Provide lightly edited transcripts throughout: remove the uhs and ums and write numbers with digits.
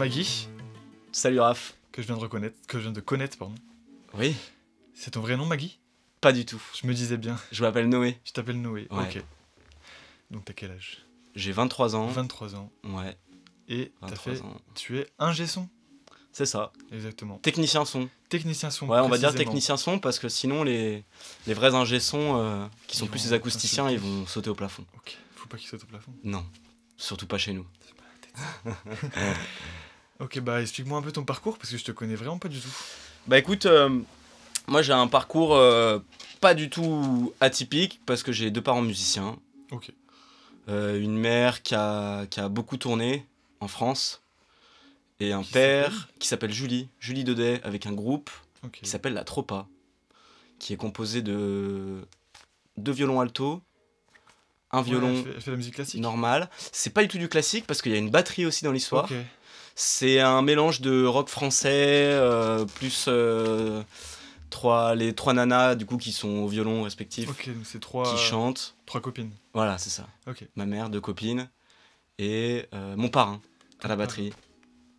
Maggie, Salut Raph. que je viens de connaître, pardon. Oui. C'est ton vrai nom, Maggie? Pas du tout. Je me disais bien. Je m'appelle Noé. Je t'appelle Noé. Ouais. Ok. Donc t'as quel âge? J'ai 23 ans. 23 ans. Ouais. Et t'as 23 fait... ans. Tu es ingé son. C'est ça. Exactement. Technicien son. Technicien son. Ouais, on va dire précisément. technicien son parce que sinon les vrais ingé son qui sont Ils plus vont des acousticiens, ils insulter. vont sauter au plafond. Ok. Faut pas qu'il saute au plafond. Non. Surtout pas chez nous. Ok, bah explique-moi un peu ton parcours parce que je te connais vraiment pas du tout. Bah écoute, moi j'ai un parcours pas du tout atypique parce que j'ai deux parents musiciens. Ok. Une mère qui a beaucoup tourné en France. Et un Qui père qui s'appelle Julie Daudet, avec un groupe Ok. qui s'appelle La Tropa, qui est composé de 2 violons alto, un violon Elle fait la musique classique. normal. C'est pas du tout du classique parce qu'il y a une batterie aussi dans l'histoire. Ok. C'est un mélange de rock français, plus les trois nanas du coup qui sont au violon respectif, Ok, donc c'est qui chantent. 3 copines. Voilà, c'est ça. Ok. Ma mère, 2 copines et mon parrain à la batterie.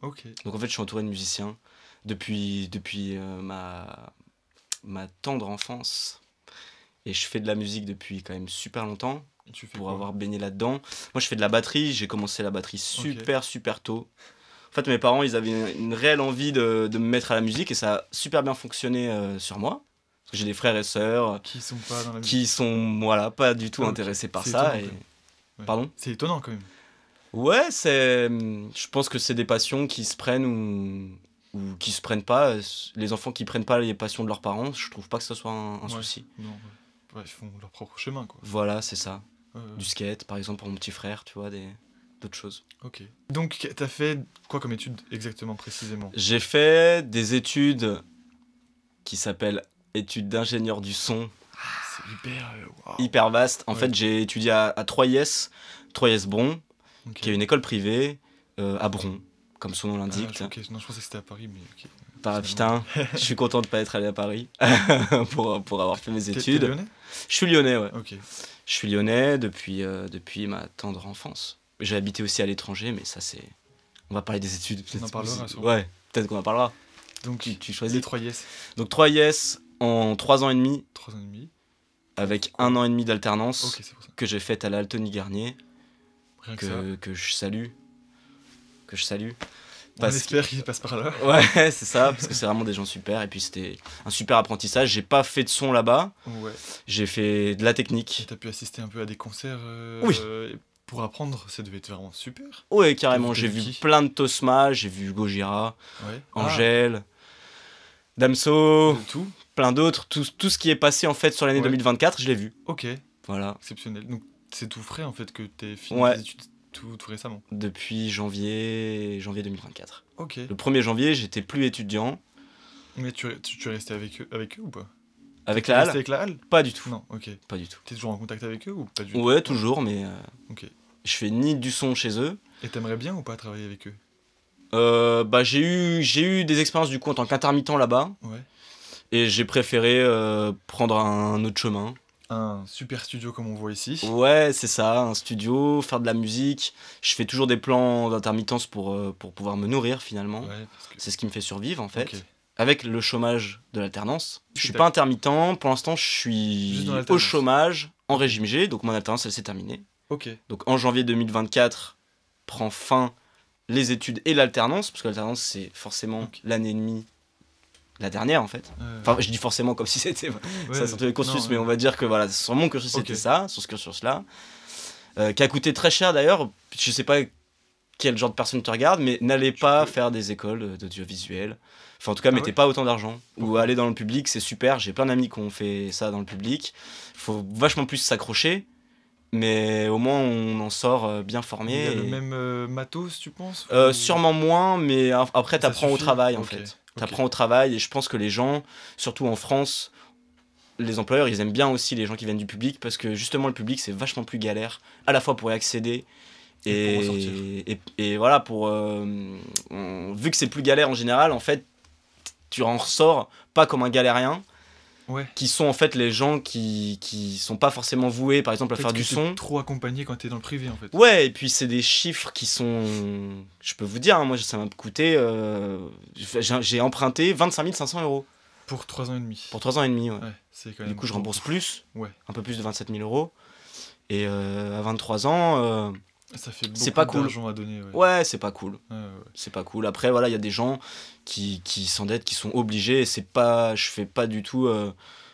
Ok. Donc en fait, je suis entouré de musiciens depuis ma tendre enfance. Et je fais de la musique depuis quand même super longtemps, Et tu fais pour quoi? avoir baigné là-dedans. Moi, je fais de la batterie. J'ai commencé la batterie super tôt. En fait, mes parents, ils avaient une réelle envie de me mettre à la musique et ça a super bien fonctionné sur moi. Parce que j'ai des frères et sœurs Qui sont pas dans la musique. qui sont voilà, pas du tout Ok. intéressés par C'est ça. étonnant, Et... quand même. Ouais. Pardon? C'est étonnant quand même. Ouais, je pense que c'est des passions qui se prennent ou qui se prennent pas. Les enfants qui prennent pas les passions de leurs parents, je trouve pas que ce soit un Ouais. souci. Non, ouais. Ouais, ils font leur propre chemin quoi. Voilà, c'est ça. Ouais. Du skate, par exemple, pour mon petit frère, tu vois, d'autres choses. Ok. Donc t'as fait quoi comme étude exactement précisément? J'ai fait des études qui s'appellent études d'ingénieur du son, C'est hyper. Waouh. hyper vastes. En Ouais. fait, j'ai étudié à 3IS Bron, Ok. qui est une école privée à Bron, comme son nom Ah, l'indique. ok. Non, je pensais que c'était à Paris, mais ok. Bah, Finalement. putain, je suis content de pas être allé à Paris pour avoir fait mes T'es études. lyonnais? Je suis lyonnais, ouais. Ok. Je suis lyonnais depuis ma tendre enfance. J'ai habité aussi à l'étranger, mais ça c'est... On va parler des études. On en parlera, sûrement. Ouais, peut-être qu'on en parlera. Donc Tu les choisis. 3 yes. Donc 3IS en 3 ans et demi, 3 ans et demi. avec 1 an et demi d'alternance Ok, c'est pour ça. que j'ai faite à la Altony Garnier, Rien que ça. que je salue. Que je salue. On Parce espère qu'il passe par là. Ouais, c'est ça, parce que c'est vraiment des gens super. Et puis c'était un super apprentissage. J'ai pas fait de son là-bas, Ouais. j'ai fait de la Et technique. t'as pu assister un peu à des concerts. Oui. Pour apprendre, ça devait être vraiment super. Ouais, carrément, T'as j'ai vu vu qui plein de Tosma, j'ai vu Gojira, Ouais. Angèle, Damso, De tout. plein d'autres. Tout ce qui est passé en fait sur l'année Ouais. 2024, je l'ai vu. Ok. Voilà. Exceptionnel. Donc c'est tout frais en fait que t'es fini Ouais. tes études tout récemment. Depuis janvier 2024. Ok. Le 1er janvier, j'étais plus étudiant. Mais tu es resté avec eux ou pas? Avec T'es la resté halle, avec la halle? pas du tout. Non, ok. Pas du tout. T'es toujours en contact avec eux ou pas du tout? Ouais, toujours, mais Ok. je fais ni du son chez eux. Et t'aimerais bien ou pas travailler avec eux? Bah, j'ai eu des expériences du coup en tant qu'intermittent là-bas. Ouais. Et j'ai préféré prendre un autre chemin. Un super studio comme on voit ici. Ouais, c'est ça, un studio, faire de la musique. Je fais toujours des plans d'intermittence pour pouvoir me nourrir finalement. Ouais, parce que... C'est ce qui me fait survivre en fait. Ok. Avec le chômage de l'alternance. Je suis D'accord. pas intermittent, pour l'instant je Juste suis dans au l'alternance. chômage, en Ok. régime G, donc mon alternance elle s'est terminée. Ok. Donc en janvier 2024 prend fin les études et l'alternance, parce que l'alternance c'est forcément Ok. l'année et demie, la dernière en fait. Enfin je dis forcément comme si c'était ça sur tous les cursus, non, mais on va dire que voilà, sur mon cursus Ok. c'était ça, sur ce cursus-là. Qui a coûté très cher d'ailleurs, je sais pas quel genre de personne te regarde, mais n'allez pas peux. faire des écoles d'audiovisuel. Enfin, en tout cas, mettez ouais pas autant d'argent. Ou Pourquoi aller dans le public, c'est super. J'ai plein d'amis qui ont fait ça dans le public. Faut vachement plus s'accrocher, mais au moins on en sort bien formé. Il y a le et- même matos, tu penses? Sûrement moins, mais après, Ça t'apprends au suffit travail en Ok. fait. Ok. T'apprends au travail, et je pense que les gens, surtout en France, les employeurs, ils aiment bien aussi les gens qui viennent du public, parce que justement, le public, c'est vachement plus galère, à la fois pour y accéder. Et pour en sortir. Et voilà, vu que c'est plus galère en général, en fait, tu en ressors pas comme un galérien, Ouais. qui sont en fait les gens qui sont pas forcément voués, par exemple, à faire Peut-être du que t'es son. trop accompagné quand t'es dans le privé en fait. Ouais, et puis c'est des chiffres qui sont... Je peux vous dire, hein, moi ça m'a coûté... j'ai emprunté 25 500 euros Pour 3 ans et demi. pour 3 ans et demi. Ouais. Ouais, c'est quand même. Du coup, je rembourse plus, Ouais. un peu plus de 27 000 euros. Et à 23 ans, Ça fait c'est beaucoup pas cool. d'argent à donner. Ouais. ouais, c'est pas cool. Ouais. C'est pas cool. Après, voilà, il y a des gens qui s'endettent, qui sont obligés. Et c'est pas, je fais pas du tout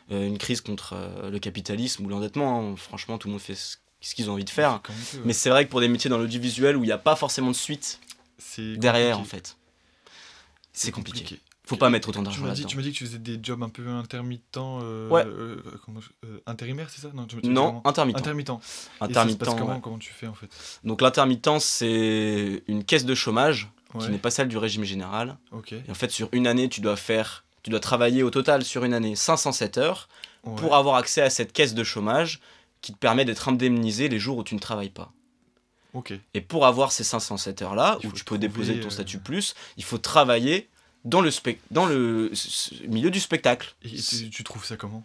une crise contre le capitalisme ou l'endettement. Hein. Franchement, tout le monde fait ce qu'ils ont envie de faire. Comme on peut, ouais. Mais c'est vrai que pour des métiers dans l'audiovisuel où il n'y a pas forcément de suite C'est derrière, en compliqué. fait, c'est compliqué. Faut Ok. pas mettre autant Tu d'argent m'as là-dedans. dit que tu faisais des jobs un peu intermittents. Ouais. Intérimaires, c'est ça? Non, Non, intermittent. intermittent. Et ça se Intermittent, passe comment? ouais. Comment tu fais en fait? Donc l'intermittence, c'est une caisse de chômage Ouais. qui n'est pas celle du régime général. Ok. Et en fait, sur une année, tu dois travailler au total sur une année 507 heures Ouais. pour avoir accès à cette caisse de chômage qui te permet d'être indemnisé les jours où tu ne travailles pas. Ok. Et pour avoir ces 507 heures-là, Il où faut tu peux trouver, déposer ton statut plus, il faut travailler dans le milieu du spectacle. Et tu trouves ça comment?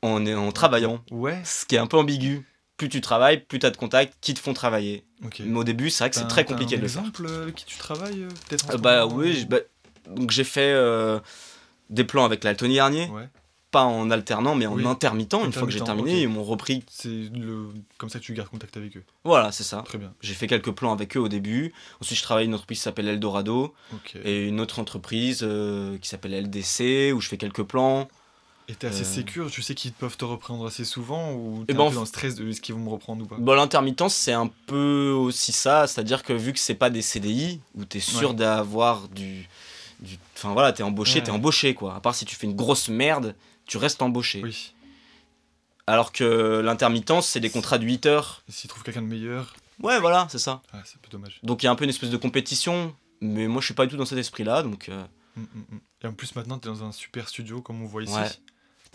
En travaillant. Ouais. Ce qui est un peu ambigu. Plus tu travailles, plus tu as de contacts qui te font travailler. Ok. Mais au début, c'est vrai que c'est très compliqué de le faire. T'as un exemple avec qui tu travailles peut-être en ce Bah moment, oui, ou- donc j'ai fait des plans avec l'Altony Garnier, Ouais. pas en alternant mais en Oui. intermittent. Une fois que j'ai Intermittent, terminé, ok. ils m'ont repris. C'est comme ça que tu gardes contact avec eux. Voilà, c'est ça. Très bien. J'ai fait quelques plans avec eux au début. Ensuite, je travaille une entreprise qui s'appelle Eldorado Ok. et une autre entreprise qui s'appelle LDC où je fais quelques plans. Et t'es assez sécure, tu sais qu'ils peuvent te reprendre assez souvent ou t'es ben, un peu dans le stress de est-ce qu'ils vont me reprendre ou pas? Bon, l'intermittence, c'est un peu aussi ça, c'est-à-dire que vu que c'est pas des CDI où t'es sûr Ouais. d'avoir Enfin voilà, t'es Ouais. embauché quoi. À part si tu fais une grosse merde, tu restes embauché. Oui. Alors que l'intermittence, c'est des contrats de 8 heures. Et s'ils trouvent quelqu'un de meilleur, Ouais, voilà, c'est ça. c'est un peu dommage. Donc il y a un peu une espèce de compétition, mais moi je suis pas du tout dans cet esprit-là, donc Et en plus maintenant t'es dans un super studio comme on voit ici. Ouais.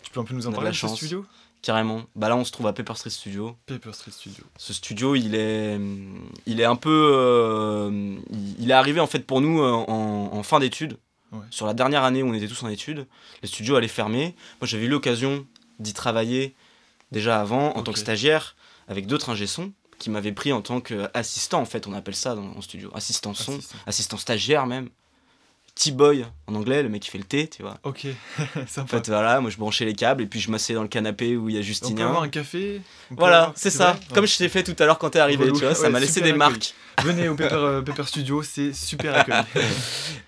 Tu peux un peu nous en On a de parler la de ce chance. studio? carrément. Bah là, on se trouve à Paper Street Studio. Paper Street Studio. Ce studio, il est un peu... il est arrivé en fait pour nous en fin d'études. Ouais. Sur la dernière année où on était tous en études, le studio allait fermer. Moi, j'avais eu l'occasion d'y travailler déjà avant en tant que stagiaire avec d'autres ingé-sons qui m'avaient pris en tant qu'assistant, en fait, on appelle ça en studio. Assistant son, assistant stagiaire même. T-boy en anglais, le mec qui fait le thé, tu vois. Ok, sympa. En fait, voilà, moi je branchais les câbles et puis je m'asseyais dans le canapé où il y a On peut Justinien. avoir un café? Voilà, c'est ça. vrai Comme je t'ai fait tout à l'heure quand t'es arrivé, tu vois, ça m'a laissé super des accueil. marques. Venez au Paper Studio, c'est super accueil.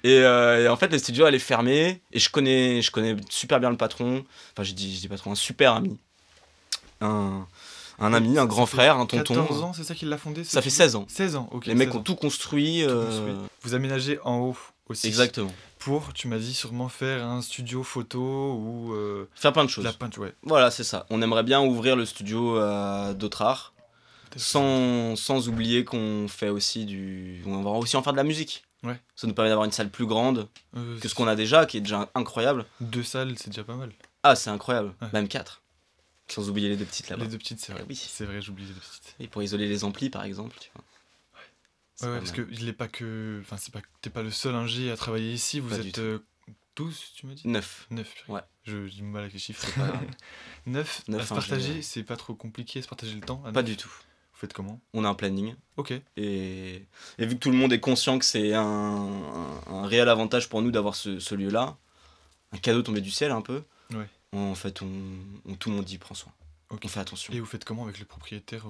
Et en fait, le studio allait fermer et je connais super bien le patron. Enfin, je dis patron, un super ami. Un ami, un grand frère, un tonton. 14 ans, c'est ça qu'il l'a fondé? Ça fait 16 ans. 16 ans, ok. Les mecs ont tout construit. Vous aménagez en haut aussi. Exactement. Pour, tu m'as dit, sûrement faire un studio photo ou... faire plein de choses. La peinture, ouais. Voilà, c'est ça. On aimerait bien ouvrir le studio à d'autres arts. Sans oublier qu'on fait aussi on va aussi en faire de la musique. Ouais. Ça nous permet d'avoir une salle plus grande que ce c'est- qu'on a déjà, qui est déjà incroyable. 2 salles, c'est déjà pas mal. Ah, c'est incroyable. Ouais. Même 4. Sans oublier les deux petites là-bas. Les 2 petites, c'est vrai. Oui. C'est vrai, j'oublie les 2 petites. Et pour isoler les amplis, par exemple, tu vois. C'est Ouais, pas parce mal. que il est pas que... Enfin, c'est pas... T'es pas le seul ingé à travailler ici, vous Pas du êtes tout. 12, tu m'as dit? 9. 9. Ouais. J'ai mal avec les chiffres. 9 à Neuf se partager, ingénieurs. c'est pas trop compliqué à se partager le temps? Pas du tout. Vous faites comment? On a un planning. Ok. Et vu que tout le monde est conscient que c'est un réel avantage pour nous d'avoir ce lieu-là, un cadeau tombé du ciel un peu, Ouais. en fait, tout le monde y prend soin. Ok. On fait attention. Et vous faites comment avec le propriétaire?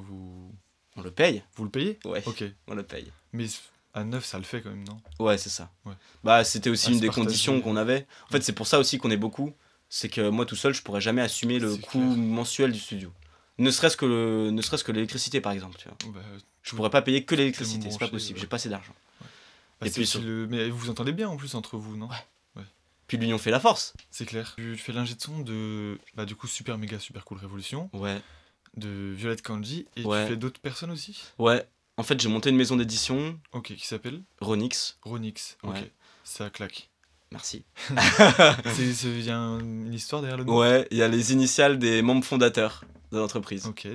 On le paye. Vous le payez? Ouais, Ok. on le paye. Mais à 9, ça le fait quand même, non? Ouais, c'est ça. Ouais. Bah, c'était aussi À une se des partager. conditions qu'on avait. En fait, c'est pour ça aussi qu'on est beaucoup. C'est que moi, tout seul, je pourrais jamais assumer le C'est coût clair. mensuel du studio. Ne serait-ce que l'électricité, par exemple. Tu vois. Bah, Je pourrais pas payer que l'électricité, tellement c'est pas branché, possible. ouais. J'ai pas assez d'argent. bah, Et c'est puis aussi mais vous vous entendez bien en plus entre vous, non? Puis l'union fait la force. C'est clair. Tu fais l'ingé de son de, bah, du coup, Super Méga Super Cool Révolution, Ouais. de Violette Kanji, et Ouais. tu fais d'autres personnes aussi? Ouais. En fait, j'ai monté une maison d'édition, Ok, qui s'appelle Ronix. Ronix. Ok, Ouais. ça claque. Merci. Il y a une histoire derrière le nom? Ouais, il y a les initiales des membres fondateurs de l'entreprise. Ok,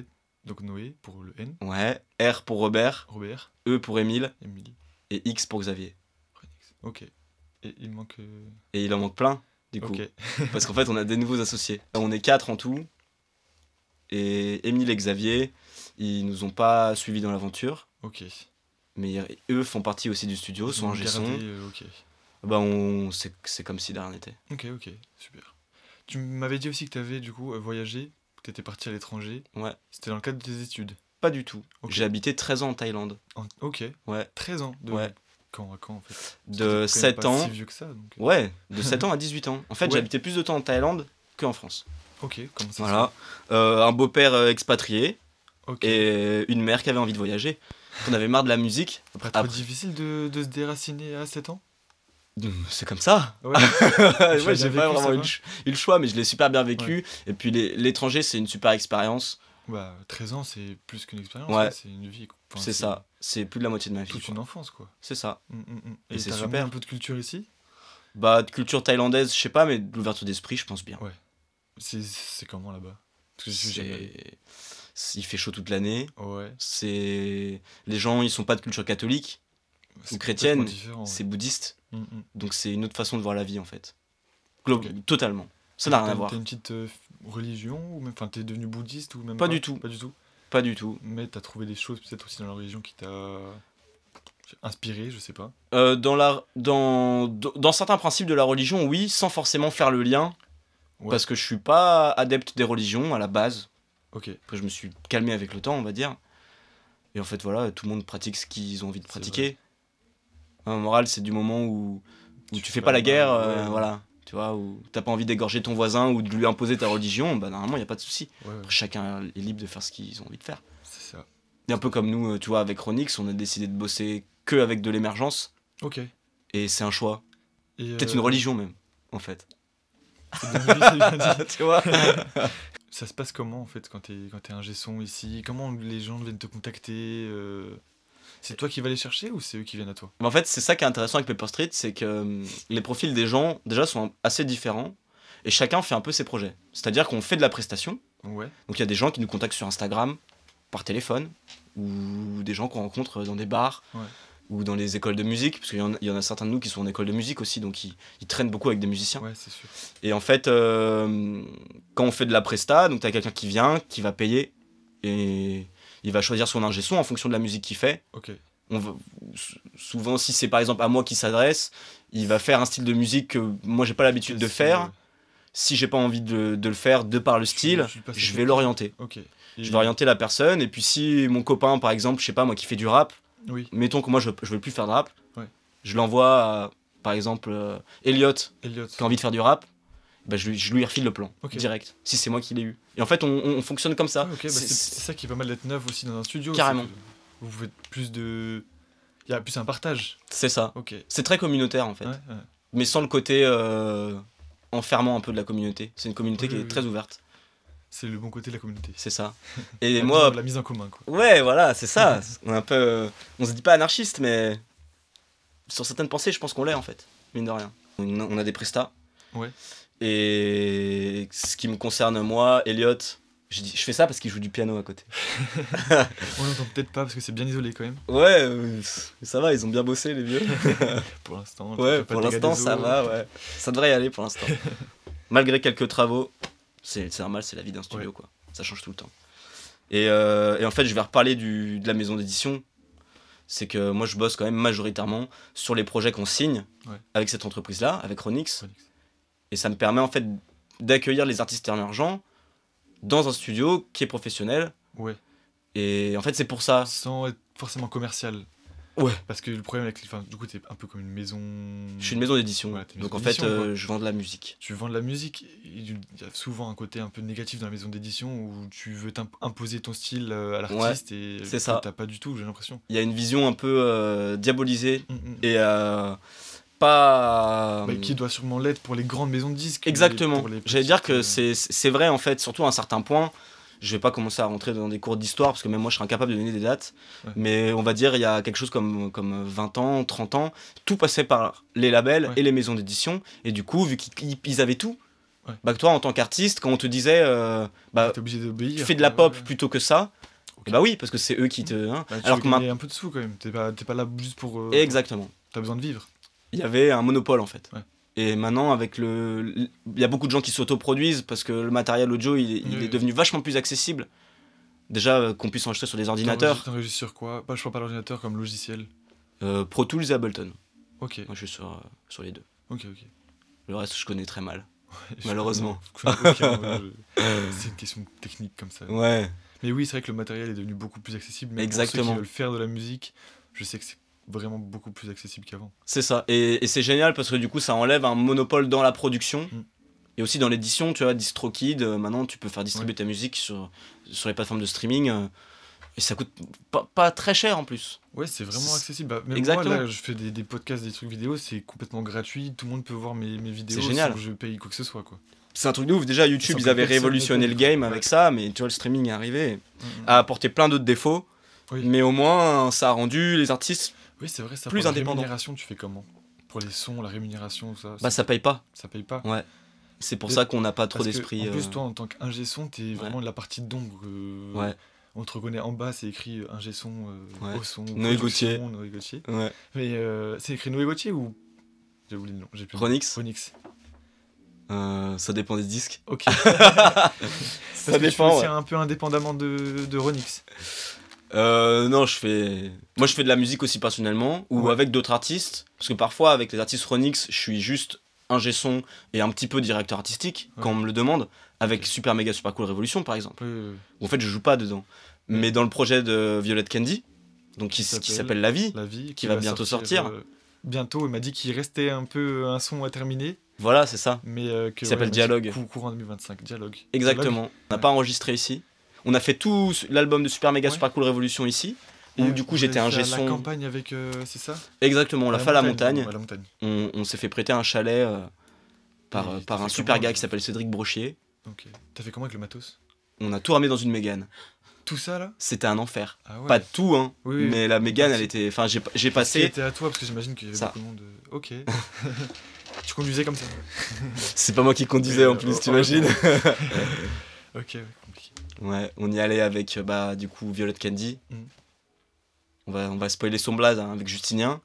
donc Noé pour le N, Ouais. R pour Robert, Robert, E pour Émile Emily, et X pour Xavier. Ronix. Ok. Et il manque... Et il en manque plein. du coup. Ok. Parce qu'en fait, on a des nouveaux associés. On est 4 en tout. Et Émile et Xavier, ils nous ont pas suivis dans l'aventure. Ok. Mais eux font partie aussi du studio, sont ingé son. Ok. Bah c'est comme si de rien n'était. Ok, super. Tu m'avais dit aussi que tu avais du coup voyagé, que tu étais parti à l'étranger. Ouais. C'était dans le cadre de tes études. Pas du tout. Ok. J'ai habité 13 ans en Thaïlande. Ok. Ouais. 13 ans. Ouais. Quand à quand en fait? De C'était quand même 7 pas ans. si vieux que ça. Donc... Ouais, de 7 ans à 18 ans. En fait, Ouais. j'ai habité plus de temps en Thaïlande qu'en France. Ok, comment ça Voilà. Un beau-père expatrié se fait? Ok. et une mère qui avait envie de voyager. On avait marre de la musique. Pas trop difficile de se déraciner à 7 ans? C'est comme ça. Ouais. Ouais, j'ai pas vraiment eu le choix, mais je l'ai super bien vécu. Ouais. Et puis l'étranger, c'est une super expérience. Bah, 13 ans, c'est plus qu'une expérience, Ouais. c'est une vie. Enfin, C'est ça. C'est plus de la moitié de ma vie. Toute une enfance, quoi. C'est ça. Et c'est t'as ramené super. un peu de culture ici? Bah, de culture thaïlandaise, je sais pas, mais de l'ouverture d'esprit, je pense bien. Ouais. C'est comment là-bas? Parce que je suis jamais allé. Il fait chaud toute l'année. Ouais. Les gens, ils sont pas de culture catholique ou chrétienne, c'est bouddhiste. Donc c'est une autre façon de voir la vie en fait. Ok. Totalement. Ça n'a rien à voir. T'as une petite religion ou même, enfin, t'es devenu bouddhiste ou même Pas du tout. Pas du tout. Pas du tout. Mais t'as trouvé des choses peut-être aussi dans la religion qui t'a inspiré, je sais pas. Dans certains principes de la religion, oui, sans forcément faire le lien. Ouais. Parce que je suis pas adepte des religions à la base. Ok. Après, je me suis calmé avec le temps, on va dire. Et en fait, voilà, tout le monde pratique ce qu'ils ont envie de pratiquer. Un moral, c'est du moment où tu fais pas la guerre, voilà. Tu vois, où t'as pas envie d'égorger ton voisin ou de lui imposer ta religion, bah normalement, il a pas de souci. Ouais. Après, chacun est libre de faire ce qu'ils ont envie de faire. C'est ça. Et un peu comme nous, tu vois, avec Ronix, on a décidé de bosser que avec de l'émergence. Ok. Et c'est un choix. Et Peut-être une religion même, en fait. C'est bien dit, c'est bien dit. Tu vois. Ça se passe comment en fait quand t'es ingé son ici? Comment les gens viennent te contacter? C'est toi qui vas les chercher ou c'est eux qui viennent à toi? Mais en fait, c'est ça qui est intéressant avec Paper Street, c'est que les profils des gens, déjà, sont assez différents. Et chacun fait un peu ses projets. C'est-à-dire qu'on fait de la prestation. Ouais. Donc il y a des gens qui nous contactent sur Instagram, par téléphone, ou des gens qu'on rencontre dans des bars, ou dans les écoles de musique, parce qu'il y en a certains de nous qui sont en école de musique aussi, donc ils traînent beaucoup avec des musiciens. Ouais, c'est sûr. Et en fait, quand on fait de la presta, donc t'as quelqu'un qui vient, qui va payer, et il va choisir son ingé son en fonction de la musique qu'il fait. Ok. Souvent, si c'est par exemple à moi qui s'adresse, il va faire un style de musique que moi j'ai pas l'habitude de faire. Si j'ai pas envie de le faire de par le style, je vais l'orienter. Ok. Je vais orienter la personne, et puis si mon copain, par exemple, je sais pas moi, qui fait du rap, mettons que moi je veux plus faire de rap, je l'envoie à, par exemple, Elliot, qui a envie de faire du rap, bah je lui refile le plan, direct, si c'est moi qui l'ai eu. Et en fait, on fonctionne comme ça. C'est ça qui est pas mal d'être neuf aussi dans un studio. Carrément. Vous faites plus de... Il y a plus un partage. C'est ça. Ok. C'est très communautaire en fait. Mais sans le côté enfermant un peu de la communauté. C'est une communauté qui est très ouverte. C'est le bon côté de la communauté. C'est ça. Et moi... La mise en commun, quoi. Ouais, voilà, c'est ça. On est un peu... On se dit pas anarchiste, mais... Sur certaines pensées, je pense qu'on l'est, en fait. Mine de rien. On a des prestats. Ouais. Et ce qui me concerne, moi, Elliot... Je fais ça parce qu'il joue du piano à côté. On l'entend peut-être pas, parce que c'est bien isolé, quand même. Ouais, ça va, ils ont bien bossé, les vieux. Pour l'instant. Ouais, pour l'instant, ça va, ouais. Ça devrait y aller, pour l'instant. Malgré quelques travaux... C'est normal, c'est la vie d'un studio, quoi. Ça change tout le temps. Et en fait, je vais reparler de la maison d'édition. C'est que moi, je bosse quand même majoritairement sur les projets qu'on signe avec cette entreprise-là, avec Ronix. Et ça me permet en fait d'accueillir les artistes émergents dans un studio qui est professionnel. Ouais. Et en fait, c'est pour ça. Sans être forcément commercial. Ouais. Parce que le problème avec les... Enfin, du coup, t'es un peu comme une maison... Je suis une maison d'édition. Ouais, donc en fait, je vends de la musique. Tu vends de la musique. Il y a souvent un côté un peu négatif dans la maison d'édition où tu veux imposer ton style à l'artiste et c'est ça. T'as pas du tout, j'ai l'impression. Il y a une vision un peu diabolisée et pas... qui doit sûrement l'être pour les grandes maisons de disques. Exactement. J'allais dire que c'est vrai en fait, surtout à un certain point. Je vais pas commencer à rentrer dans des cours d'histoire parce que même moi je serais incapable de donner des dates. Mais on va dire il y a quelque chose comme 20 ans, 30 ans, tout passait par les labels et les maisons d'édition. Et du coup, vu qu'ils avaient tout, bah toi en tant qu'artiste, quand on te disait t'es obligé d'obéir, tu fais de la pop plutôt que ça, et bah oui, parce que c'est eux qui te... alors que un peu de sous quand même, t'es pas là juste pour... Exactement. T'as besoin de vivre. Il y avait un monopole en fait. Et maintenant, avec il y a beaucoup de gens qui s'autoproduisent parce que le matériel audio, il est devenu vachement plus accessible. Déjà, qu'on puisse enregistrer sur des ordinateurs. T'enregistres sur quoi? Je parle pas l'ordinateur comme logiciel. Pro Tools et Ableton. Ok. Moi, je suis sur les deux. Ok. Le reste, je connais très mal. Ouais, Malheureusement. C'est une question technique comme ça. Ouais. Mais oui, c'est vrai que le matériel est devenu beaucoup plus accessible. Même Exactement. pour ceux qui veulent faire de la musique, je sais que c'est vraiment beaucoup plus accessible qu'avant. C'est ça. Et c'est génial parce que du coup, ça enlève un monopole dans la production. Et aussi dans l'édition, tu vois, DistroKid, maintenant tu peux faire distribuer ta musique sur les plateformes de streaming. Et ça coûte pas très cher en plus. Ouais, c'est vraiment accessible. Même Exactement. moi, là, je fais des podcasts, des trucs vidéo, c'est complètement gratuit. Tout le monde peut voir mes vidéos c'est génial. sans que je paye quoi que ce soit, quoi. C'est un truc de ouf. Déjà, YouTube, ils avaient révolutionné le game avec ça, mais tu vois, le streaming est arrivé, a apporté plein d'autres défauts. Oui. Mais au moins, ça a rendu les artistes c'est vrai, ça, plus indépendants. La rémunération, tu fais comment? Pour les sons, la rémunération, ça. Bah, ça paye pas. Ça paye pas. Ouais. C'est pour ça qu'on n'a pas trop d'esprit. En plus, toi, en tant qu'ingé son, t'es vraiment de la partie d'ombre. Ouais. On te reconnaît en bas, c'est écrit ingé son, au son. Noé Gauthier. Ouais. Mais c'est écrit Noé Gauthier ou. J'ai oublié le nom. Ronix. Ça dépend des disques. Ok. Ça dépend. C'est un peu indépendamment de Ronix. Non, moi je fais de la musique aussi personnellement ou avec d'autres artistes. Parce que parfois, avec les artistes Ronix, je suis juste ingé son et un petit peu directeur artistique quand on me le demande. Avec Super Méga Super Cool Révolution par exemple. Où en fait, je joue pas dedans. Mais dans le projet de Violet Candy, donc qui s'appelle La Vie, qui va bientôt sortir. Bientôt, il m'a dit qu'il restait un peu un son à terminer. Voilà, c'est ça. Mais qui s'appelle Dialogue. Courant 2025, Dialogue. Exactement. On n'a pas enregistré ici. On a fait tout l'album de Super Méga Super Cool Révolution ici. Où du coup j'étais ingé son. La campagne avec. C'est ça? Exactement, on l'a fait à la montagne. La montagne. On s'est fait prêter un chalet par un super gars qui s'appelle Cédric Brochier. Ok. T'as fait comment avec le matos? On a tout ramené dans une Mégane. Tout ça là? C'était un enfer. Ah ouais. Pas de tout, hein. Oui, mais la Mégane, elle était. Enfin, j'ai passé. C'était à toi parce que j'imagine qu'il y avait beaucoup de monde. Ok. Tu conduisais comme ça? C'est pas moi qui conduisais en plus, t'imagines? Ok, compliqué. Ouais, on y allait avec du coup Violet Candy. On va spoiler son blaze avec Justinien,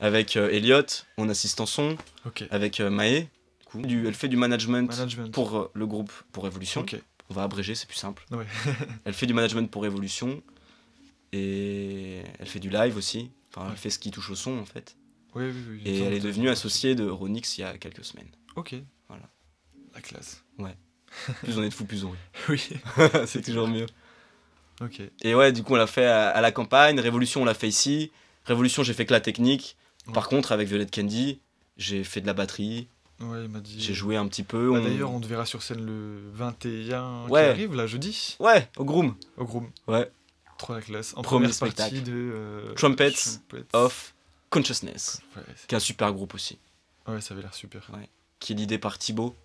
avec Elliot, mon assistant son, avec Maë. Elle fait du management. Pour le groupe pour Révolution. On va abréger, c'est plus simple. Ouais. Elle fait du management pour Révolution et elle fait du live aussi. Enfin, elle fait ce qui touche au son en fait. Oui. Et elle est devenue associée de Ronix il y a quelques semaines. Ok. Voilà. La classe. Ouais. Plus on est de fous, plus on rit. Oui. C'est toujours mieux. Ok. Et ouais, du coup, on l'a fait à la campagne. Révolution, on l'a fait ici. Révolution, j'ai fait que la technique. Par contre, avec Violet Candy, j'ai fait de la batterie. Ouais, il m'a dit. J'ai joué un petit peu. D'ailleurs, on te verra sur scène le 21 qui arrive, là, jeudi. Ouais, au Groom. Ouais. Trop la classe. En premier spectacle. Partie de Trumpets of Consciousness. Qui est un super groupe aussi. Ouais, ça avait l'air super. Ouais. Qui est l'idée par Thibaut.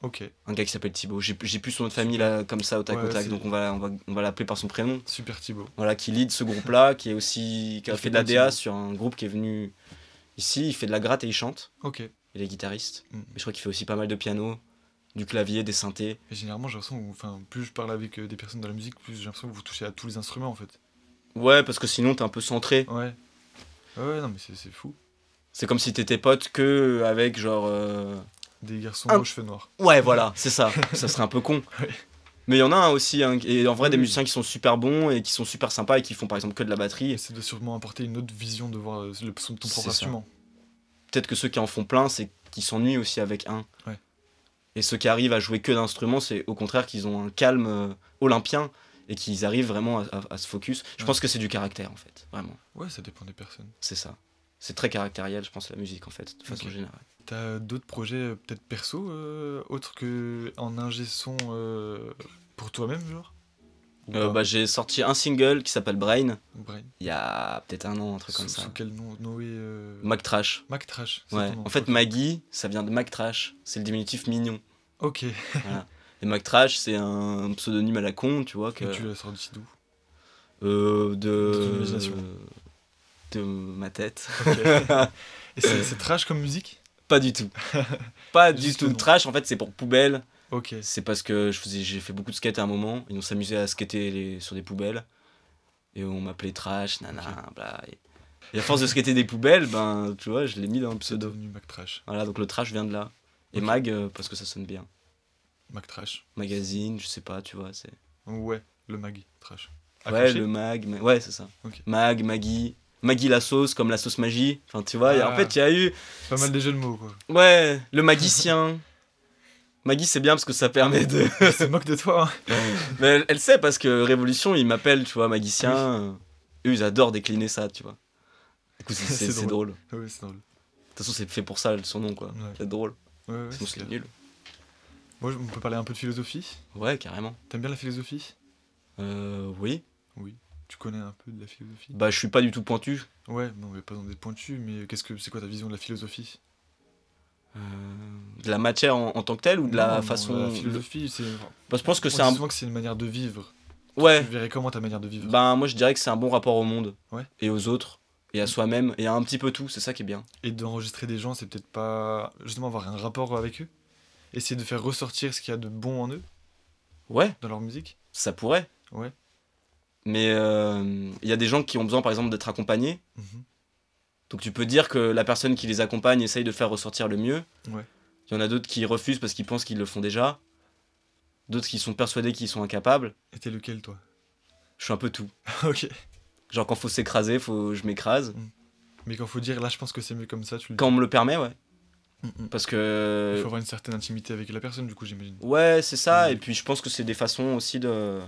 Ok. Un gars qui s'appelle Thibaut. J'ai plus son nom de famille là, comme ça, au tac au tac, donc on va l'appeler par son prénom. Super Thibaut. Voilà, qui lead ce groupe-là, qui a fait de la DA sur un groupe qui est venu ici. Il fait de la gratte et il chante. Ok. Il est guitariste. Mais je crois qu'il fait aussi pas mal de piano, du clavier, des synthés. Et généralement, j'ai l'impression que plus je parle avec des personnes de la musique, plus j'ai l'impression que vous touchez à tous les instruments en fait. Ouais, parce que sinon t'es un peu centré. Ouais, non, mais c'est fou. C'est comme si t'étais pote que avec genre. Des garçons aux cheveux noirs. Ouais, voilà, c'est ça. Ça serait un peu con. Ouais. Mais il y en a aussi, et en vrai, des musiciens qui sont super bons et qui sont super sympas et qui font par exemple que de la batterie. Et ça doit sûrement apporter une autre vision de voir le son de ton propre instrument. Peut-être que ceux qui en font plein, c'est qu'ils s'ennuient aussi avec un. Ouais. Et ceux qui arrivent à jouer que d'instruments, c'est au contraire qu'ils ont un calme olympien et qu'ils arrivent vraiment à se focus. Je pense que c'est du caractère en fait, vraiment. Ouais, ça dépend des personnes. C'est ça. C'est très caractériel, je pense, la musique en fait, de façon générale. T'as d'autres projets peut-être perso, autres que en ingé son pour toi-même, genre? J'ai sorti un single qui s'appelle Brain. Brain. Il y a peut-être un an, un truc comme ça. Sous quel nom? Noé Mac Trash. Mac Trash. Ouais. En fait, Maggie, ça vient de Mac Trash. C'est le diminutif mignon. Ok. Voilà. Et Mac Trash, c'est un pseudonyme à la con, tu vois. Que tu l'as sorti d'où? De ton imagination. De ma tête. Okay. Et c'est trash comme musique? Pas du tout. Pas du tout. Trash, en fait, c'est pour poubelle. Ok. C'est parce que j'ai fait beaucoup de skate à un moment et on s'amusait à skater sur des poubelles et on m'appelait trash, nana, bla. Et à force de skater des poubelles, ben, tu vois, je l'ai mis dans le C'est pseudo. devenu Mac Trash. Voilà, donc le trash vient de là. Et Ok. mag, parce que ça sonne bien. Mac Trash. Magazine, je sais pas, tu vois, c'est... Ouais, le mag Trash. Ouais, Accroché. le mag, ouais, c'est ça. Ok. Mag, Maggie. Maggie la sauce, comme la sauce magie. Enfin, tu vois, en Ah. fait, il y a eu... Pas mal des jeux de mots, quoi. Ouais, le magicien. Maggie, c'est bien parce que ça permet de... Se moque de toi, hein. Mais elle sait parce que Révolution, ils m'appellent, tu vois, magicien. Eux, ils adorent décliner ça, tu vois. Du coup, c'est C'est drôle. Ouais, c'est drôle. De toute façon, c'est fait pour ça, son nom, quoi. Ouais. C'est drôle. Ouais, ouais, Sinon, c'est c'est clair. nul. Moi, on peut parler un peu de philosophie. Ouais, carrément. T'aimes bien la philosophie? Oui. Oui. Tu connais un peu de la philosophie? Bah, je suis pas du tout pointu. Ouais, non, mais pas dans des pointus, mais c'est quoi ta vision de la philosophie? Euh, de la matière en tant que telle ou de la Non, façon... la philosophie, c'est. Bah, je pense que On c'est dit un... souvent que c'est une manière de vivre. Ouais. Tu verrais comment ta manière de vivre? Ben, moi, je dirais que c'est un bon rapport au monde. Ouais. Et aux autres. Et à soi-même. Et à un petit peu tout. C'est ça qui est bien. Et d'enregistrer des gens, c'est peut-être pas. Justement, avoir un rapport avec eux? Essayer de faire ressortir ce qu'il y a de bon en eux, Ouais, dans leur musique? ça pourrait. Ouais. Mais il y a des gens qui ont besoin, par exemple, d'être accompagnés. Mhm. Donc tu peux dire que la personne qui les accompagne essaye de faire ressortir le mieux. Ouais. Il y en a d'autres qui refusent parce qu'ils pensent qu'ils le font déjà. D'autres qui sont persuadés qu'ils sont incapables. Et t'es lequel, toi? Je suis un peu tout. Ok. Genre quand faut s'écraser, je m'écrase. Mais quand faut dire, là, je pense que c'est mieux comme ça, tu le Quand on me le permet, ouais. dis. Parce Il que... faut avoir une certaine intimité avec la personne, du coup, j'imagine. Ouais, c'est ça. Oui. Et puis je pense que c'est des façons aussi de...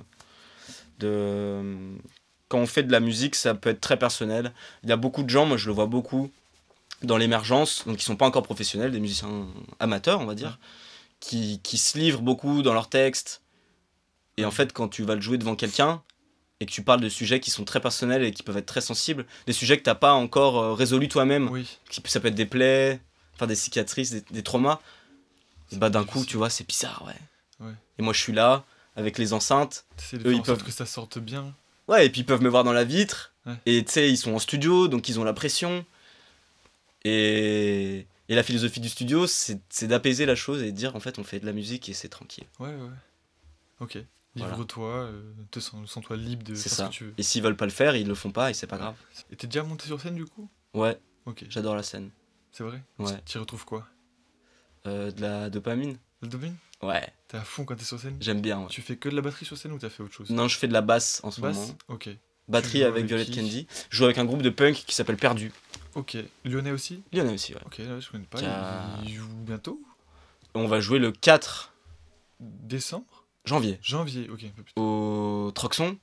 Quand on fait de la musique, ça peut être très personnel. Il y a beaucoup de gens, moi je le vois beaucoup, dans l'émergence, donc qui sont pas encore professionnels, des musiciens amateurs, on va dire, qui se livrent beaucoup dans leurs textes. Et en fait, quand tu vas le jouer devant quelqu'un, et que tu parles de sujets qui sont très personnels et qui peuvent être très sensibles, des sujets que t'as pas encore résolus toi-même, Oui. ça peut être des plaies, enfin des cicatrices, des traumas, et bah d'un coup, difficile. tu vois, c'est bizarre, ouais. Ouais. Et moi je suis là, avec les enceintes, T'essaies de Eux, faire ils en sorte peuvent- que ça sorte bien. ouais, et puis ils peuvent me voir dans la vitre, Ouais. et tu sais, ils sont en studio, donc ils ont la pression. Et la philosophie du studio, c'est d'apaiser la chose et de dire en fait on fait de la musique et c'est tranquille. Ouais. Ok. Voilà. Livre-toi, sens-toi libre de C'est faire ça. ce que tu veux. Et s'ils veulent pas le faire, ils le font pas et c'est pas grave. Et t'es déjà monté sur scène, du coup? Ouais, Ok. j'adore la scène. C'est vrai? Ouais. Tu y retrouves quoi? De la dopamine. Le domaine? Ouais, T'es à fond quand t'es sur scène? j'aime bien. Ouais. Tu fais que de la batterie sur scène ou t'as fait autre chose? Non, je fais de la basse en ce Basse? moment. Ok. Batterie joues avec avec Violet qui Candy. Je joue avec un groupe de punk qui s'appelle Perdu. Ok. Lyonnais aussi? Il y en a aussi, ouais. Ok, là, je connais pas. Tiens. Il joue bientôt? On va jouer le 4 Décembre? janvier Janvier, ok, un peu plus tard. au Troxon,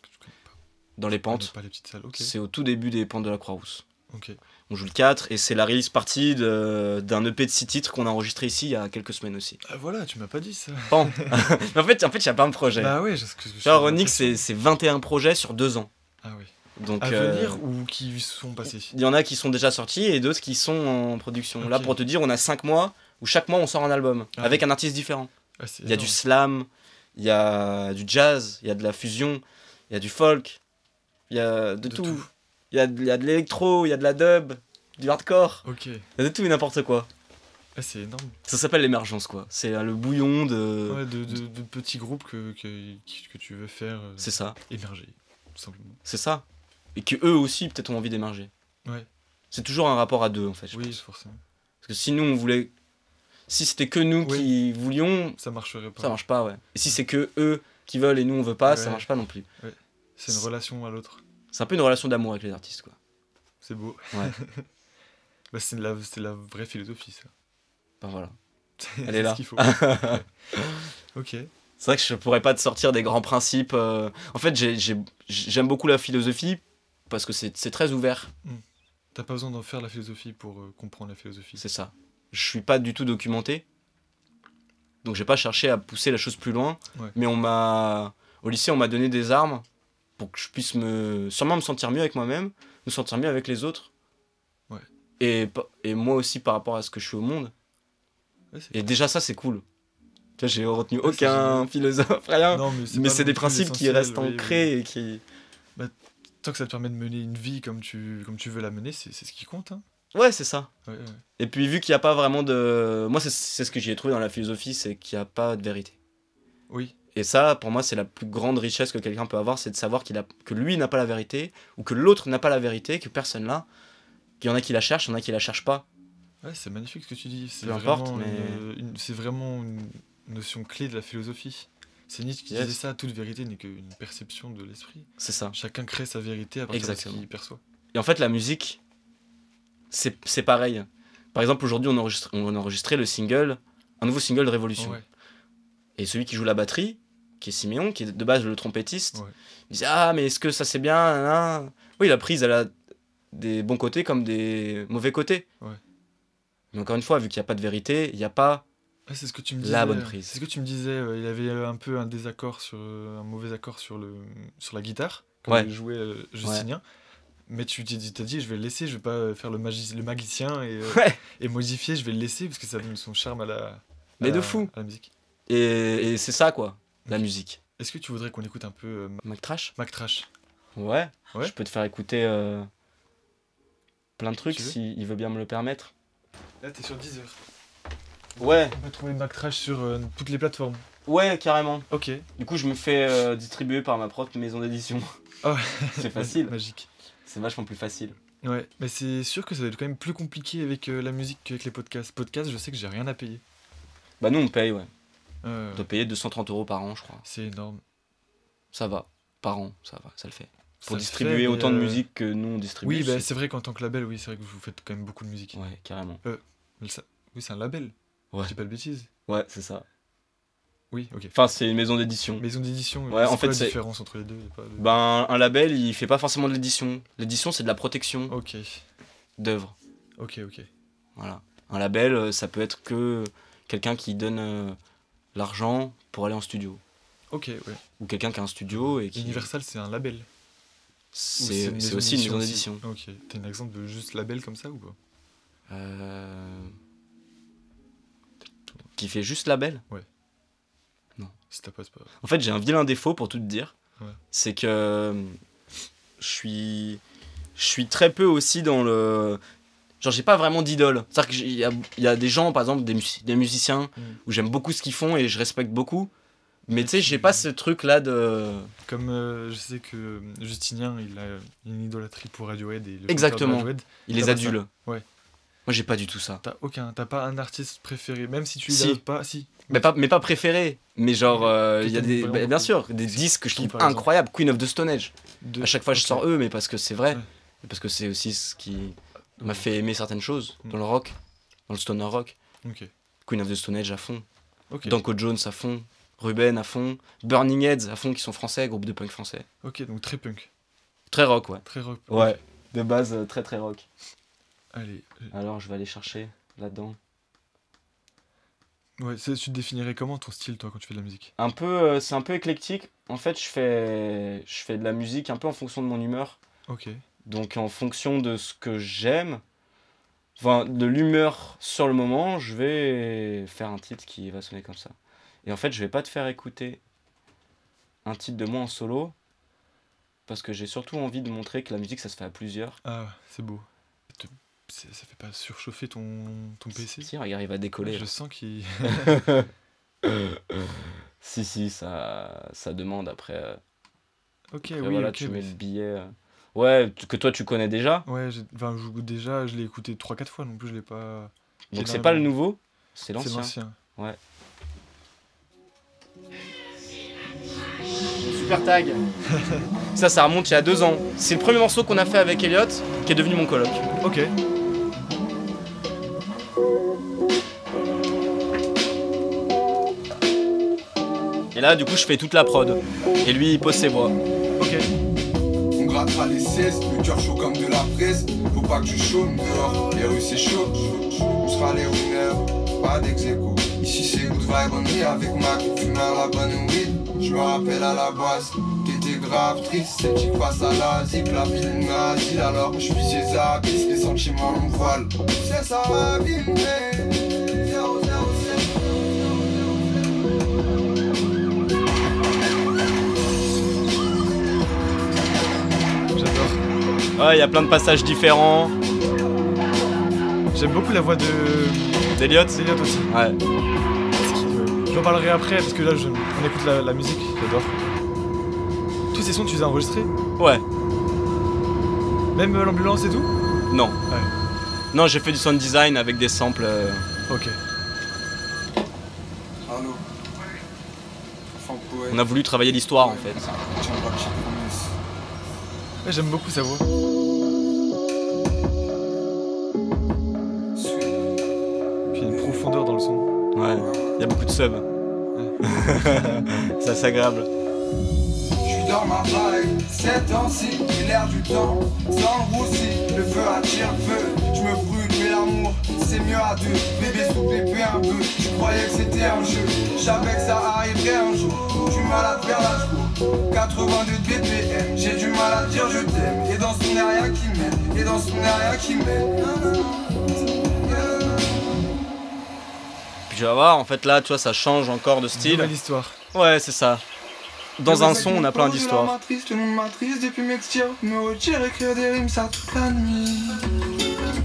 Je connais pas. dans les Je connais pentes. pas les petites salles, ok. C'est au tout début des pentes de la Croix-Rousse. Ok. On joue le 4 et c'est la release partie d'un EP de 6 titres qu'on a enregistré ici il y a quelques semaines aussi. Ah voilà, tu m'as pas dit ça. Bon. Mais en fait, il y a plein de projets. Bah ouais, Genre, Onyx, c'est 21 projets sur 2 ans. Ah oui. Donc, À venir ou qui sont passés? il y en a qui sont déjà sortis et d'autres qui sont en production. Là, Ok. pour te dire, on a 5 mois où chaque mois on sort un album Ah avec oui. un artiste différent. Ah, c'est Il y a du énorme. slam, il y a du jazz, il y a de la fusion, il y a du folk, il y a de tout. Il y a de l'électro, il y a de la dub, du hardcore, Ok. il y a de tout et n'importe quoi. Ah, c'est énorme. Ça s'appelle l'émergence, quoi. C'est le bouillon de. Ouais, de petits groupes que tu veux faire C'est ça, émerger, tout simplement. c'est ça. Et que eux aussi, peut-être, ont envie d'émerger. Ouais. C'est toujours un rapport à deux, en fait, je Oui, pense. forcément. Parce que si nous, on voulait. Si c'était que nous Oui. qui voulions, Ça marcherait pas. ça marche pas, ouais. Et si c'est que eux qui veulent et nous, on veut pas, ça Ouais. marche pas non plus. C'est une relation à l'autre. C'est un peu une relation d'amour avec les artistes, quoi. C'est beau. Ouais. Bah, c'est la vraie philosophie, ça. Ben voilà. C'est Elle est là. ce qu'il faut. Ok. C'est vrai que je pourrais pas te sortir des grands principes. En fait, j'aime beaucoup la philosophie parce que c'est très ouvert. T'as pas besoin d'en faire la philosophie pour comprendre la philosophie. C'est ça. Je suis pas du tout documenté. Donc j'ai pas cherché à pousser la chose plus loin. Ouais. Mais au lycée, on m'a donné des armes pour que je puisse sûrement me sentir mieux avec moi-même, me sentir mieux avec les autres. Ouais. Et moi aussi par rapport à ce que je suis au monde. Ouais, c'est Et déjà ça, c'est cool. Tu vois, j'ai retenu Ouais, c'est aucun génial. philosophe, rien. Non, mais Mais pas c'est non des plus principes qui l'essentiel, restent oui, ancrés et qui... oui. Tant que ça te permet de mener une vie comme tu veux la mener, c'est ce qui compte. Hein. Ouais, c'est ça. Ouais. Et puis vu qu'il n'y a pas vraiment de... Moi, c'est ce que j'ai trouvé dans la philosophie, c'est qu'il n'y a pas de vérité. Oui. Et ça, pour moi, c'est la plus grande richesse que quelqu'un peut avoir, c'est de savoir que lui n'a pas la vérité, ou que l'autre n'a pas la vérité, que personne l'a, qu'il y en a qui la cherchent, il y en a qui la cherchent pas. Ouais, c'est magnifique ce que tu dis. C'est Peu vraiment, importe, mais... c'est vraiment une notion clé de la philosophie. C'est Nietzsche qui disait ça, toute vérité n'est qu'une perception de l'esprit. C'est ça. Chacun crée sa vérité à partir de ce qu'il perçoit. Et en fait, la musique, c'est pareil. Par exemple, aujourd'hui, on a enregistré le single, un nouveau single de Révolution. Ouais. Et celui qui joue la batterie, qui est Siméon, qui est de base le trompettiste, Ouais. il disait « Ah, mais est-ce que ça c'est bien hein ?» Oui, la prise, elle a des bons côtés comme des mauvais côtés. Ouais. Mais encore une fois, vu qu'il n'y a pas de vérité, il n'y a pas c'est ce que tu me disais, la bonne prise. C'est ce que tu me disais, il avait un peu un désaccord, un mauvais accord sur la guitare, quand il jouait Justinien. Mais tu t'as dit, je vais le laisser, je vais pas faire le magicien et modifier, je vais le laisser parce que ça donne son charme à la musique. Et c'est ça, quoi, la musique. Est-ce que tu voudrais qu'on écoute un peu Mac Trash ? Mac Trash. Ouais, je peux te faire écouter plein de trucs si il veut bien me le permettre. Là, t'es sur Deezer. Ouais. On peut trouver Mac Trash sur toutes les plateformes. Ouais, carrément. Ok. Du coup, je me fais distribuer par ma propre maison d'édition. Oh. C'est facile. Magique. C'est vachement plus facile. Ouais, mais c'est sûr que ça va être quand même plus compliqué avec la musique qu'avec les podcasts. Podcasts, je sais que j'ai rien à payer. Bah nous, on paye, ouais. On doit payer 230 € par an, je crois. C'est énorme. Ça va. Par an, ça va, ça le fait. Pour distribuer autant de musique que nous, on distribue. Oui, bah, c'est vrai qu'en tant que label, oui, c'est vrai que vous faites quand même beaucoup de musique. Ouais, carrément. Oui, c'est un label. Ouais. Je dis pas de bêtises. Ouais, c'est ça. Oui, ok. Enfin, c'est une maison d'édition. Maison d'édition, ouais, en fait, c'est la différence entre les deux Ben, un label, il fait pas forcément de l'édition. L'édition, c'est de la protection d'œuvres. Ok. Voilà. Un label, ça peut être que quelqu'un qui donne l'argent pour aller en studio. Ok, ouais. Ou quelqu'un qui a un studio et qui... Universal, c'est un label. C'est aussi une maison d'édition. Ok. T'as un exemple de juste label comme ça ou pas Qui fait juste label ? Ouais. Non. Si t'as pas, c'est pas... En fait, j'ai un vilain défaut pour tout te dire. Ouais. C'est que je suis très peu aussi dans le... Genre, j'ai pas vraiment d'idole. C'est-à-dire qu'il y a des gens, par exemple, des musiciens, où j'aime beaucoup ce qu'ils font et je respecte beaucoup. Mais tu sais, j'ai pas ce truc-là de... Comme je sais que Justinien, il a une idolâtrie pour Radiohead. Et le exactement. Radiohead, il les adule. Ouais. Moi, j'ai pas du tout ça. T'as pas un artiste préféré, même si tu l'as pas, si. Mais pas préféré. Mais genre, il y a des... bien sûr, des disques que je trouve incroyables. Queen of the Stone Age. À chaque fois, je sors eux, mais parce que c'est vrai. Ouais. Et parce que c'est aussi ce qui m'a fait aimer certaines choses dans le rock, dans le stoner rock. Okay. Queen of the Stone Age à fond. Danko Jones à fond. Ruben à fond. Burning Heads à fond, qui sont français, groupe de punk français. Ok, donc très punk. Très rock, ouais. Très rock. Ouais, okay. De base, très rock. Allez. Alors, je vais aller chercher là-dedans. Ouais, tu te définirais comment ton style, toi, quand tu fais de la musique ? C'est un peu éclectique. En fait, je fais de la musique un peu en fonction de mon humeur. Ok. Donc, en fonction de ce que j'aime, enfin, de l'humeur sur le moment, je vais faire un titre qui va sonner comme ça. Et en fait, je vais pas te faire écouter un titre de moi en solo, parce que j'ai surtout envie de montrer que la musique, ça se fait à plusieurs. Ah, c'est beau. Ça fait pas surchauffer ton PC ? Si, regarde, il va décoller. Ouais, je sens qu'il... Si, ça demande après... Ok, après, oui, voilà, ok. Tu mets le billet... Ouais, que toi, tu connais déjà. Ouais, je l'ai écouté 3-4 fois, non plus, je l'ai pas... Donc c'est pas le nouveau, c'est l'ancien. C'est l'ancien. Ouais. Super tag. Ça remonte il y a 2 ans. C'est le premier morceau qu'on a fait avec Elliot, qui est devenu mon coloc. Ok. Et là, du coup, je fais toute la prod. Et lui, il pose ses voix. Ok. On grattera les cesses, le cœur chaud comme de la presse. Faut pas que tu chômes dehors, les rues c'est chaud. On sera les winners, pas d'ex-écho. Ici c'est good vibe, on est avec Mac, fume à la bonne weed. Je me rappelle à la base, t'étais grave triste. C'est qui passe à la zip, la ville nazie. Alors je suis ses abysses, les sentiments me voilent. C'est ça ma vie, Ouais, il y a plein de passages différents. J'aime beaucoup la voix d'Eliott aussi. Ouais. J'en parlerai après parce que là on écoute la musique, j'adore. Tous ces sons tu les as enregistrés? Ouais. Même l'ambulance et tout? Non. Ouais. Non, j'ai fait du sound design avec des samples. Ok. Allô. On a voulu travailler l'histoire en fait. Ouais, j'aime beaucoup sa voix. Puis il y a une profondeur dans le son. Ouais, il y a beaucoup de subs. Ouais. C'est assez agréable. Dans ma vibe, ces temps-ci, j'ai l'air du temps, sans le roussi, le feu attire feu, je me brûle, mais l'amour, c'est mieux à deux, bébé sous bébé un peu, je croyais que c'était un jeu, je savais que ça arriverait un jour, du mal à te faire la jour, 82 BPM, j'ai du mal à dire je t'aime, et dans son air rien qui m'aide, et dans son air rien qui m'aide. Puis tu vas voir, en fait là, tu vois, ça change encore de style. Nouvelle histoire. Ouais, c'est ça. Dans un son, on a plein d'histoires. Le monde m'attriste depuis m'extire, me retire, écrire des rimes, ça toute la nuit.